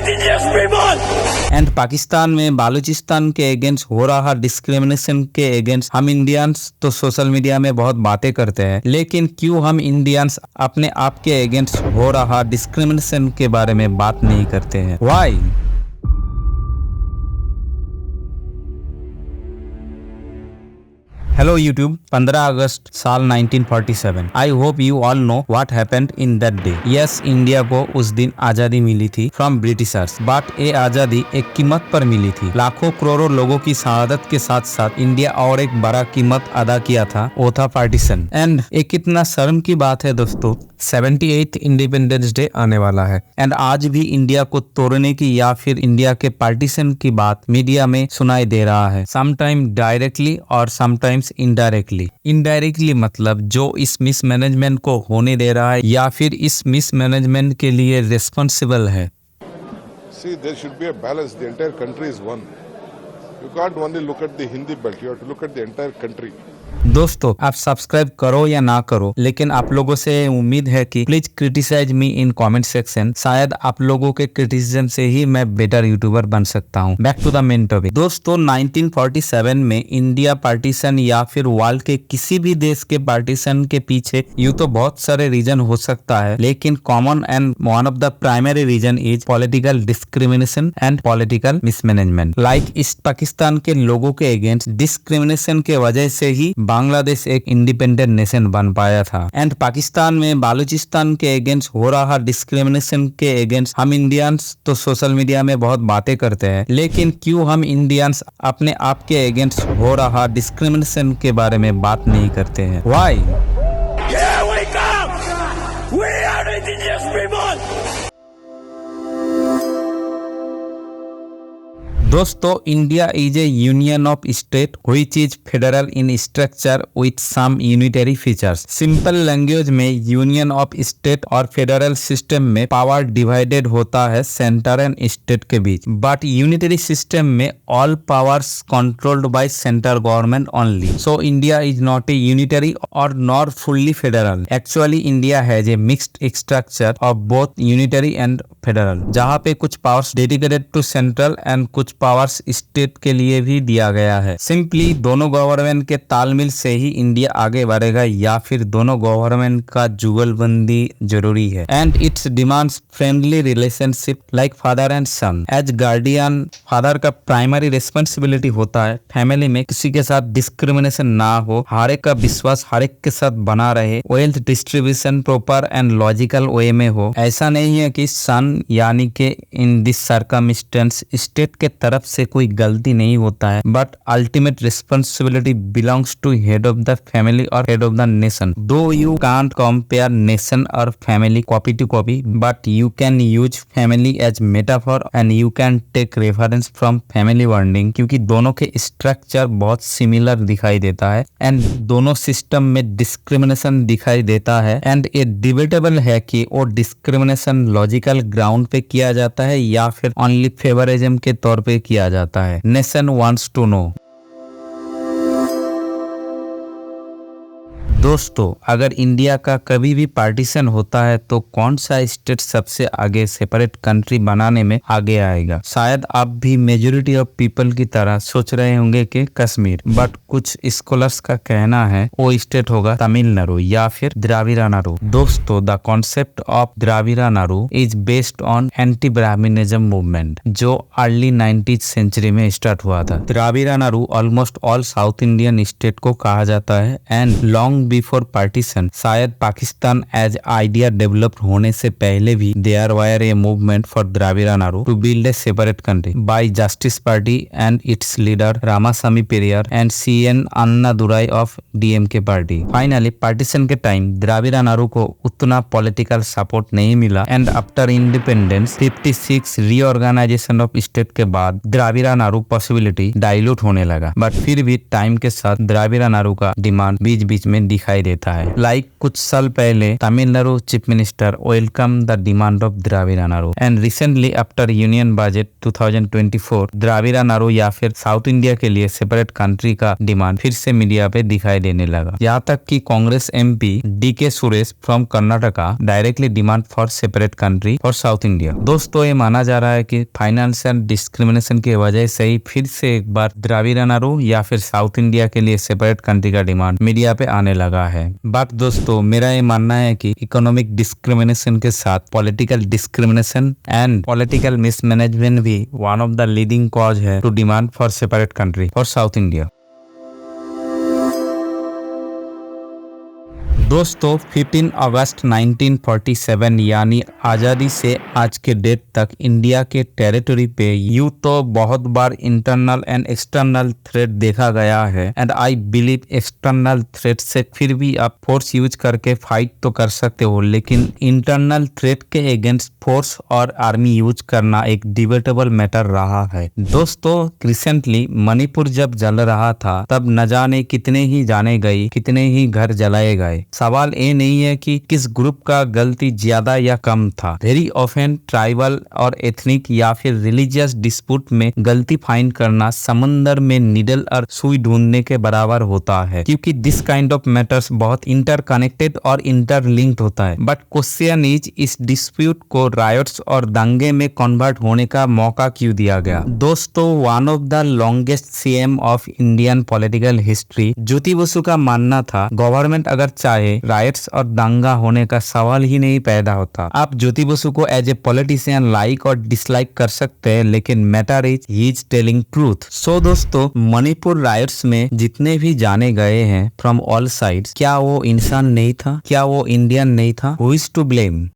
And Pakistan में बालूचिस्तान के against हो रहा डिस्क्रिमिनेशन के अगेंस्ट हम इंडियंस तो सोशल मीडिया में बहुत बातें करते हैं, लेकिन क्यों हम इंडियंस अपने आप के अगेंस्ट हो रहा डिस्क्रिमिनेशन के बारे में बात नहीं करते हैं? व्हाई? Hello YouTube, 15 अगस्त साल 1947। I hope you all know what happened in that day। Yes, India को उस दिन आजादी मिली थी फ्रॉम ब्रिटिशर्स, बट ये आजादी एक कीमत पर मिली थी। लाखों करोड़ों लोगों की शहादत के साथ साथ इंडिया और एक बड़ा कीमत अदा किया था, वो था पार्टीशन। एंड एक कितना शर्म की बात है दोस्तों, 78th इंडिपेंडेंस डे आने वाला है एंड आज भी इंडिया को तोड़ने की या फिर इंडिया के पार्टीशन की बात मीडिया में सुनाई दे रहा है, समटाइम डायरेक्टली और समटाइम्स इनडायरेक्टली। इनडायरेक्टली मतलब जो इस मिसमैनेजमेंट को होने दे रहा है या फिर इस मिसमैनेजमेंट के लिए रिस्पॉन्सिबल है। See, there should be a balance. The entire country is one. You can't only look at the Hindi belt. You have to look at the entire country. दोस्तों, आप सब्सक्राइब करो या ना करो, लेकिन आप लोगों से उम्मीद है कि please criticize me in comment section. शायद आप लोगों के क्रिटिसिज्म से ही मैं बेटर यूट्यूबर बन सकता हूं। Back to the main topic. दोस्तों, 1947 में इंडिया पार्टीशन या फिर वर्ल्ड के किसी भी देश के पार्टीशन के पीछे यूं तो बहुत सारे रीजन हो सकता है, लेकिन common and one of the primary reason is political discrimination and political mismanagement. Like east Pakistan के लोगों के अगेंस्ट डिस्क्रिमिनेशन के वजह से ही बांग्लादेश एक इंडिपेंडेंट नेशन बन पाया था। एंड पाकिस्तान में बालूचिस्तान के अगेंस्ट हो रहा डिस्क्रिमिनेशन के अगेंस्ट हम इंडियंस तो सोशल मीडिया में बहुत बातें करते हैं, लेकिन क्यों हम इंडियंस अपने आप के अगेंस्ट हो रहा डिस्क्रिमिनेशन के बारे में बात नहीं करते हैं? व्हाई? दोस्तों, India is a union of state which is federal in structure with some unitary features. Simple language में यूनियन ऑफ स्टेट और फेडरल सिस्टम में पावर डिवाइडेड होता है सेंटर एंड स्टेट के बीच, बट यूनिटरी सिस्टम में all powers controlled by central government only. So India is not a unitary और not fully federal. Actually India has a mixed structure of both unitary and federal, जहाँ पे कुछ powers dedicated to central and कुछ powers state के लिए भी दिया गया है। सिंपली दोनों गवर्नमेंट के तालमेल से ही इंडिया आगे बढ़ेगा या फिर दोनों गवर्नमेंट का जुगलबंदी जरूरी है। And its demands friendly relationship like father and son. As guardian, father का प्राइमरी रिस्पॉन्सिबिलिटी होता है फैमिली में किसी के साथ डिस्क्रिमिनेशन ना हो, हर एक का विश्वास हर एक के साथ बना रहे, wealth distribution proper and logical वे में हो। ऐसा नहीं है कि सन यानी कि इन दिस सर्कमस्टेंस स्टेट के तरफ से कोई गलती नहीं होता है, but ultimate responsibility belongs to head of the family और head of the nation. Though you can't compare nation और family copy to copy, but you can use family as metaphor and you can take reference from family bonding, क्योंकि दोनों के structure बहुत similar दिखाई देता है and दोनों system में डिस्क्रिमिनेशन दिखाई देता है। एंड ये डिबेटेबल है कि वो डिस्क्रिमिनेशन लॉजिकल ग्राउंड पे किया जाता है या फिर ओनली फेवरिज्म के तौर पे किया जाता है। Nation wants to know. दोस्तों, अगर इंडिया का कभी भी पार्टीशन होता है तो कौन सा स्टेट सबसे आगे सेपरेट कंट्री बनाने में आगे आएगा? शायद आप भी मेजोरिटी ऑफ पीपल की तरह सोच रहे होंगे कि कश्मीर, बट कुछ स्कॉलर्स का कहना है वो स्टेट होगा तमिलनाडु या फिर द्राविड़-नाडु। दोस्तों, the concept of Dravida Nadu is based on anti Brahmanism movement जो अर्ली 19th सेंचुरी में स्टार्ट हुआ था। Dravida Nadu almost all south Indian state को कहा जाता है एंड लॉन्ग बिफोर पार्टीशन, शायद पाकिस्तान एज आइडिया डेवलप होने से पहले भी there were a movement for Dravida Nadu to build a separate country by justice party and its leader Ramasamy Periyar and CN Annadurai of DMK party. Finally partition के टाइम द्राविड़-नाडु को उतना political support नहीं मिला and after independence 56 reorganisation of state के बाद द्राविड़-नाडु possibility dilute होने लगा, but फिर भी टाइम के साथ द्राविड़-नाडु का डिमांड बीच बीच में दिखाई देता है। लाइक कुछ साल पहले Tamil Nadu chief minister welcome the demand of Dravida Nadu and recently after union budget 2024 Dravida Nadu या फिर साउथ इंडिया के लिए सेपरेट कंट्री का डिमांड फिर से मीडिया पे दिखाई देने लगा। यहाँ तक कि Congress MP DK Suresh from Karnataka directly demand for separate country for south India. दोस्तों ये माना जा रहा है कि फाइनेंशियल डिस्क्रिमिनेशन की वजह से ही फिर से एक बार द्राविड़ा नाडु या फिर साउथ इंडिया के लिए सेपरेट कंट्री का डिमांड मीडिया पे आने लगा है। बट दोस्तों मेरा ये मानना है कि इकोनॉमिक डिस्क्रिमिनेशन के साथ political discrimination and political mismanagement भी one of the leading cause है to demand for separate country for south India. दोस्तों 15 अगस्त 1947 यानी आज़ादी से आज के डेट तक इंडिया के टेरिटरी पे यूं तो बहुत बार इंटरनल एंड एक्सटर्नल थ्रेट देखा गया है and I believe external threat से फिर भी आप फोर्स यूज करके फाइट तो कर सकते हो, लेकिन इंटरनल थ्रेट के अगेंस्ट फोर्स और आर्मी यूज करना एक डिबेटेबल मैटर रहा है। दोस्तों रिसेंटली मणिपुर जब जल रहा था तब न जाने कितने ही जाने गए, कितने ही घर जलाए गए। सवाल ये नहीं है कि किस ग्रुप का गलती ज्यादा या कम था। वेरी ऑफन ट्राइबल और एथनिक या फिर रिलीजियस डिस्प्यूट में गलती फाइंड करना समंदर में निडल और सुई ढूंढने के बराबर होता है, क्योंकि दिस काइंड ऑफ मैटर्स बहुत इंटरकनेक्टेड और इंटरलिंक्ड होता है। बट क्वेश्चन इज इस डिस्प्यूट को रायट्स और दंगे में कन्वर्ट होने का मौका क्यों दिया गया। दोस्तों one of the longest CM of Indian political history Jyoti Basu का मानना था गवर्नमेंट अगर चाहे राइट्स और दंगा होने का सवाल ही नहीं पैदा होता। आप ज्योति बसु को एज ए पॉलिटिशियन लाइक और डिसलाइक कर सकते हैं, लेकिन matter is he is telling truth. So दोस्तों मणिपुर राइट्स में जितने भी जाने गए हैं फ्रॉम ऑल साइड्स, क्या वो इंसान नहीं था? क्या वो इंडियन नहीं था? Who is to blame?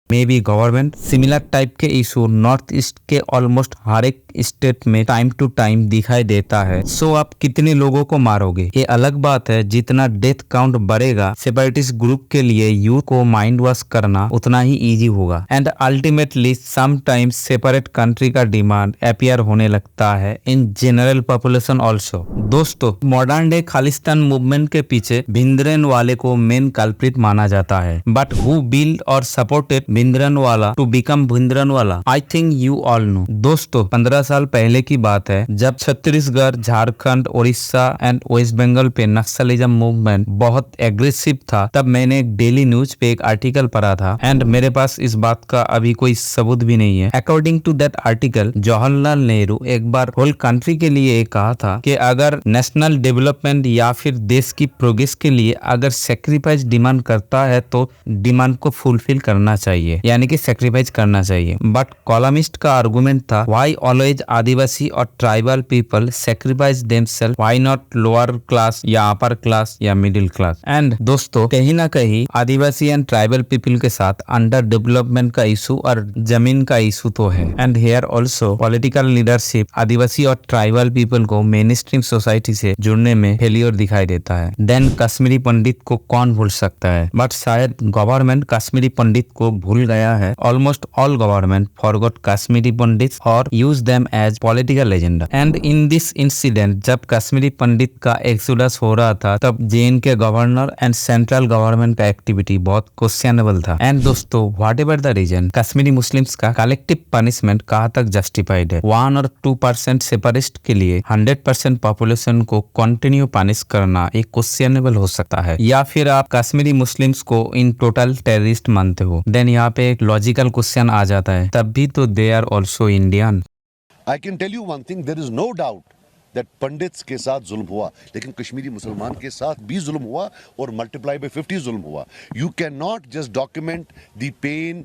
May be government. Similar type के इशू नॉर्थ ईस्ट के ऑलमोस्ट हर एक स्टेट में टाइम टू टाइम दिखाई देता है। सो आप कितने लोगों को मारोगे, ये अलग बात है। जितना डेथ काउंट बढ़ेगा सेपरेटिस्ट ग्रुप के लिए यूथ को माइंड वॉश करना उतना ही इजी होगा and ultimately sometimes separate country का डिमांड अपीयर होने लगता है इन जनरल पॉपुलेशन ऑल्सो। दोस्तों मॉडर्न डे खालिस्तान मूवमेंट के पीछे भिंद्रनवाले को मेन कल्प्रिट माना जाता है, बट हु बिल्ड और supported Bhindranwala to become Bhindranwala I think you all know. दोस्तों 15 साल पहले की बात है जब छत्तीसगढ़, झारखंड, उड़ीसा एंड वेस्ट बंगाल पे नक्सलिज्म मूवमेंट बहुत एग्रेसिव था, तब मैंने एक डेली न्यूज पे एक आर्टिकल पढ़ा था एंड मेरे पास इस बात का अभी कोई सबूत भी नहीं है। According to that article Jawaharlal Nehru एक बार होल कंट्री के लिए कहा था कि अगर नेशनल डेवलपमेंट या फिर देश की प्रोग्रेस के लिए अगर सेक्रीफाइस डिमांड करता है तो डिमांड को फुलफिल करना चाहिए, यानी कि सेक्रीफाइस करना चाहिए। बट कॉलमिस्ट का आर्गुमेंट था व्हाई ऑलवेज आदिवासी और tribal people sacrifice themselves, why not lower class या अपर क्लास या मिडिल क्लास। एंड दोस्तों कहीं ना कहीं आदिवासी एंड ट्राइबल पीपल के साथ अंडर डेवलपमेंट का इशू और जमीन का इशू तो है। And here also political leadership adivasi और ट्राइबल पीपल को मेन स्ट्रीम सोसाइटी से जुड़ने में फेलियर दिखाई देता है। देन कश्मीरी पंडित को कौन भूल सकता है, बट शायद गवर्नमेंट कश्मीरी पंडित को भूल गया है। Almost all government forgot Kashmiri Pandit और use them as political agenda. And in this incident जब कश्मीरी पंडित का एक्सोडस हो रहा था तब JN के गवर्नर एंड सेंट्रल गवर्नमेंट का एक्टिविटी बहुत क्वेश्चनेबल था। एंड दोस्तों whatever the reason, Kashmiri Muslims का कलेक्टिव पनिशमेंट कहाँ तक जस्टिफाइड है? 1 और 2% सेपरेटिस्ट के लिए 100% पॉपुलेशन को कंटिन्यू पनिश करना एक क्वेश्चनेबल हो सकता है, या फिर आप कश्मीरी मुस्लिम्स को इन टोटल टेररिस्ट मानते हो? देन यहाँ पे एक लॉजिकल क्वेश्चन आ जाता है, तब भी तो they are also Indian. I can tell you one thing, there is no doubt that pandits के साथ जुल्म हुआ, लेकिन कश्मीरी मुसलमान के साथ भी जुल्म हुआ और मल्टीप्लाई बाय 50 जुल्म हुआ। You cannot just document the pain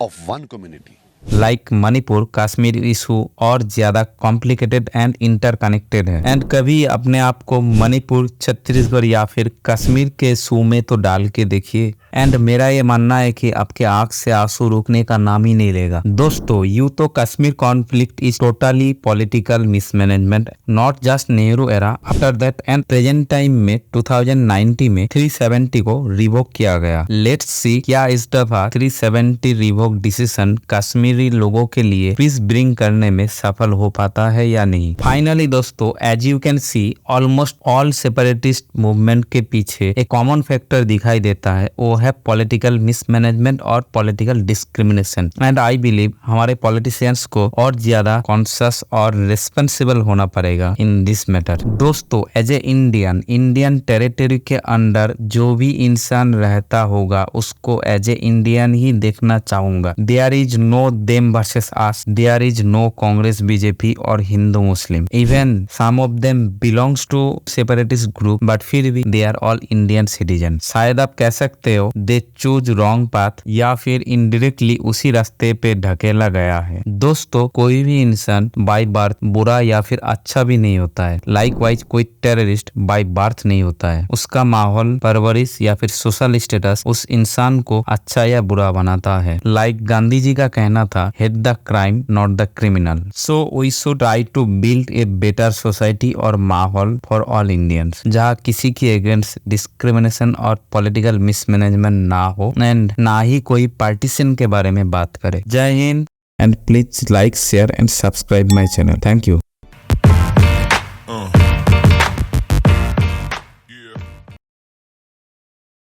of one community. Like Manipur Kashmir issue और ज्यादा कॉम्प्लिकेटेड एंड इंटरकनेक्टेड है। एंड कभी अपने आप को मणिपुर, छत्तीसगढ़ या फिर कश्मीर के शू में तो डाल के देखिए। एंड मेरा ये मानना है कि आपके आंख से आंसू रुकने का नाम ही नहीं लेगा। दोस्तों यूं तो Kashmir conflict is totally political mismanagement, not just Nehru era, after that and present time में 2090 में 370 को रिवोक किया गया। लेट्स सी क्या इस दफा 370 रिवोक डिसीजन कश्मीर कश्मीरी लोगों के लिए पीस ब्रिंग करने में सफल हो पाता है या नहीं। फाइनली दोस्तों, as you can see almost all separatist movement के पीछे एक कॉमन फैक्टर दिखाई देता है, वो है पॉलिटिकल मिसमैनेजमेंट और political discrimination. And I believe हमारे पॉलिटिशियंस को और ज्यादा कॉन्शियस और रिस्पॉन्सिबल होना पड़ेगा इन दिस मैटर। दोस्तों, एज ए इंडियन टेरिटरी के अंदर जो भी इंसान रहता होगा उसको एज ए इंडियन ही देखना चाहूंगा। There is no them versus us, there is no Congress BJP और Hindu Muslim. Even some of them belongs to separatist group, but फिर भी they are all Indian citizen. शायद आप कह सकते हो दे चूज रॉन्ग पाथ, या फिर इनडायरेक्टली उसी रास्ते पे ढकेला गया है। दोस्तों, कोई भी इंसान बाय बर्थ बुरा या फिर अच्छा भी नहीं होता है। लाइकवाइज कोई टेररिस्ट बाय बर्थ नहीं होता है। उसका माहौल, परवरिश या फिर सोशल स्टेटस उस इंसान को अच्छा या बुरा बनाता है। लाइक गांधी जी का कहना था, hate the crime not the criminal. So we should try to build a better society और माहौल फॉर ऑल इंडियंस, जहाँ किसी की अगेंस्ट डिस्क्रिमिनेशन और पॉलिटिकल मिसमैनेजमेंट ना हो एंड ना ही कोई पार्टीशन के बारे में बात करे। जय Hind, and please like, share and subscribe my channel. Thank you.